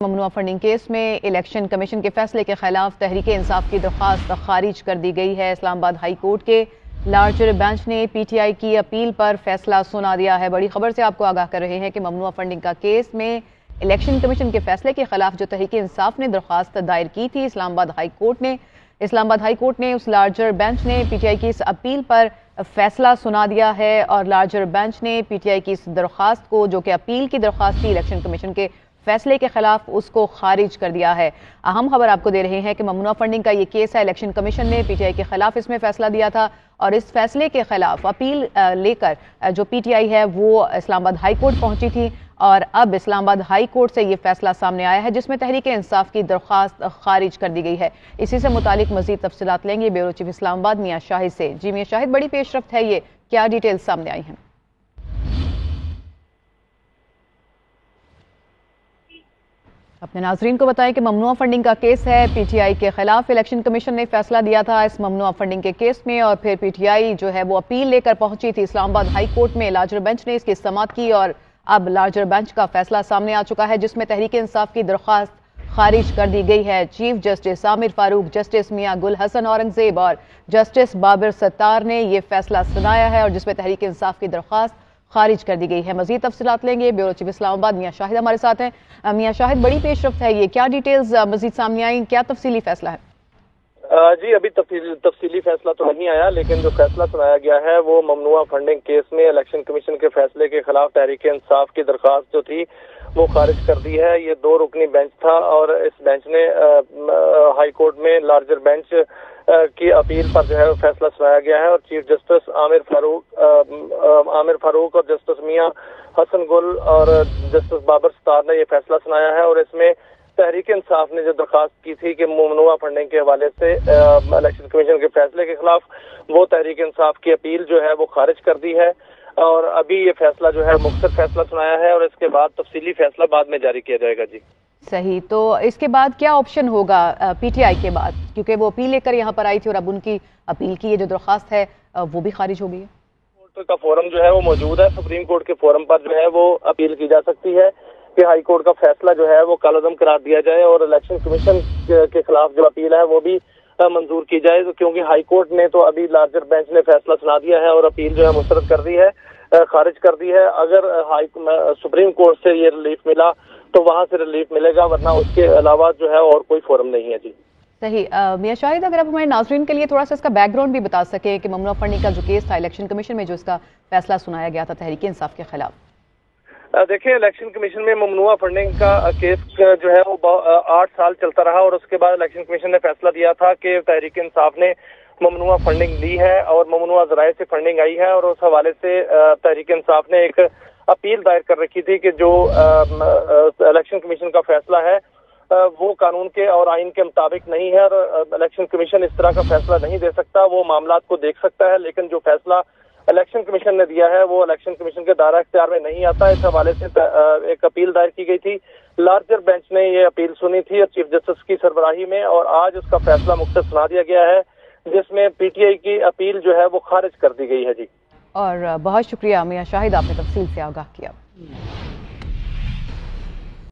ممنوع funding case میں election commission کے فیصلے کے خلاف تحریک انصاف کی درخواست خارج کر دی گئی ہے۔ اسلام آباد ہائی کورٹ کے لارجر بینچ نے پی ٹی آئی کی اپیل پر فیصلہ سنا دیا ہے۔ بڑی خبر سے آپ کو آگاہ کر رہے ہیں کہ ممنوع فنڈنگ کا کیس میں الیکشن کمیشن کے فیصلے کے خلاف جو تحریک انصاف نے درخواست دائر کی تھی، اسلام آباد ہائی کورٹ نے اس لارجر بینچ نے پی ٹی آئی کی اس اپیل پر فیصلہ سنا دیا ہے اور لارجر بینچ نے پی ٹی آئی کی اس درخواست کو، جو کہ اپیل کی درخواست تھی الیکشن کمیشن کے فیصلے کے خلاف، اس کو خارج کر دیا ہے۔ اہم خبر آپ کو دے رہے ہیں کہ ممنوع فنڈنگ کا یہ کیس ہے، الیکشن کمیشن نے پی ٹی آئی کے خلاف اس میں فیصلہ دیا تھا اور اس فیصلے کے خلاف اپیل لے کر جو پی ٹی آئی ہے وہ اسلام آباد ہائی کورٹ پہنچی تھی اور اب اسلام آباد ہائی کورٹ سے یہ فیصلہ سامنے آیا ہے جس میں تحریک انصاف کی درخواست خارج کر دی گئی ہے۔ اسی سے متعلق مزید تفصیلات لیں گے بیورو چیف اسلام آباد میاں شاہد سے۔ جی میاں شاہد، بڑی پیش رفت ہے، یہ کیا ڈیٹیل سامنے آئی ہیں؟ اپنے ناظرین کو بتائیں کہ ممنوع فنڈنگ کا کیس ہے، پی ٹی آئی کے خلاف الیکشن کمیشن نے فیصلہ دیا تھا اس ممنوع فنڈنگ کے کیس میں اور پھر پی ٹی آئی جو ہے وہ اپیل لے کر پہنچی تھی اسلام آباد ہائی کورٹ میں۔ لارجر بینچ نے اس کی سماعت کی اور اب لارجر بینچ کا فیصلہ سامنے آ چکا ہے جس میں تحریک انصاف کی درخواست خارج کر دی گئی ہے۔ چیف جسٹس عامر فاروق، جسٹس میاں گل حسن اورنگزیب اور جسٹس بابر ستار نے یہ فیصلہ سنایا ہے اور جس میں تحریک انصاف کی درخواست خارج کر دی گئی ہے۔ مزید تفصیلات لیں گے، بیورو چیف اسلام آباد میاں شاہد ہمارے ساتھ ہیں۔ میاں شاہد، بڑی پیش رفت ہے، یہ کیا ڈیٹیلز مزید سامنے آئیں، کیا تفصیلی فیصلہ ہے؟ جی ابھی تفصیلی فیصلہ تو نہیں آیا، لیکن جو فیصلہ سنایا گیا ہے وہ ممنوع فنڈنگ کیس میں الیکشن کمیشن کے فیصلے کے خلاف تحریک انصاف کی درخواست جو تھی وہ خارج کر دی ہے۔ یہ 2 رکنی بینچ تھا اور اس بینچ نے ہائی کورٹ میں لارجر بینچ کی اپیل پر جو ہے فیصلہ سنایا گیا ہے اور چیف جسٹس عامر فاروق اور جسٹس میاں حسن گل اور جسٹس بابر ستار نے یہ فیصلہ سنایا ہے اور اس میں تحریک انصاف نے جو درخواست کی تھی کہ ممنوع فنڈنگ کے حوالے سے الیکشن کمیشن کے فیصلے کے خلاف، وہ تحریک انصاف کی اپیل جو ہے وہ خارج کر دی ہے اور ابھی یہ فیصلہ جو ہے مختصر فیصلہ سنایا ہے اور اس کے بعد تفصیلی فیصلہ بعد میں جاری کیا جائے گا۔ جی صحیح، تو اس کے بعد کیا آپشن ہوگا پی ٹی آئی کے بعد، کیونکہ وہ اپیل لے کر یہاں پر آئی تھی اور اب ان کی اپیل کی یہ جو درخواست ہے وہ بھی خارج ہو گئی ہے؟ کورٹ کا فورم جو ہے وہ موجود ہے، سپریم کورٹ کے فورم پر جو ہے وہ اپیل کی جا سکتی ہے کہ ہائی کورٹ کا فیصلہ جو ہے وہ کالعدم قرار دیا جائے اور الیکشن کمیشن کے خلاف جو اپیل ہے وہ بھی منظور کی جائے، کیونکہ ہائی کورٹ نے تو ابھی لارجر بینچ نے فیصلہ سنا دیا ہے اور اپیل جو ہے مسترد کر دی ہے، خارج کر دی ہے۔ اگر سپریم کورٹ سے یہ ریلیف ملا تو وہاں سے ریلیف ملے گا، ورنہ اس کے علاوہ جو ہے اور کوئی فورم نہیں ہے۔ جی صحیح، میاں شاہد، اگر آپ ہمارے ناظرین کے لیے تھوڑا سا اس کا بیک گراؤنڈ بھی بتا سکیں کہ ممنوع فنڈنگ کا جو کیس تھا الیکشن کمیشن میں جو اس کا فیصلہ سنایا گیا تھا تحریک انصاف کے خلاف۔ دیکھیں، الیکشن کمیشن میں ممنوع فنڈنگ کا کیس جو ہے وہ 8 سال چلتا رہا اور اس کے بعد الیکشن کمیشن نے فیصلہ دیا تھا کہ تحریک انصاف نے ممنوع فنڈنگ لی ہے اور ممنوع ذرائع سے فنڈنگ آئی ہے اور اس حوالے سے تحریک انصاف نے ایک اپیل دائر کر رکھی تھی کہ جو الیکشن کمیشن کا فیصلہ ہے وہ قانون کے اور آئین کے مطابق نہیں ہے اور الیکشن کمیشن اس طرح کا فیصلہ نہیں دے سکتا، وہ معاملات کو دیکھ سکتا ہے، لیکن جو فیصلہ الیکشن کمیشن نے دیا ہے وہ الیکشن کمیشن کے دائرہ اختیار میں نہیں آتا۔ اس حوالے سے ایک اپیل دائر کی گئی تھی، لارجر بینچ نے یہ اپیل سنی تھی اور چیف جسٹس کی سربراہی میں، اور آج اس کا فیصلہ مختصر سنا دیا گیا ہے جس میں پی ٹی آئی کی اپیل جو ہے وہ خارج کر دی گئی ہے۔ جی اور بہت شکریہ میاں شاہد، آپ نے تفصیل سے آگاہ کیا۔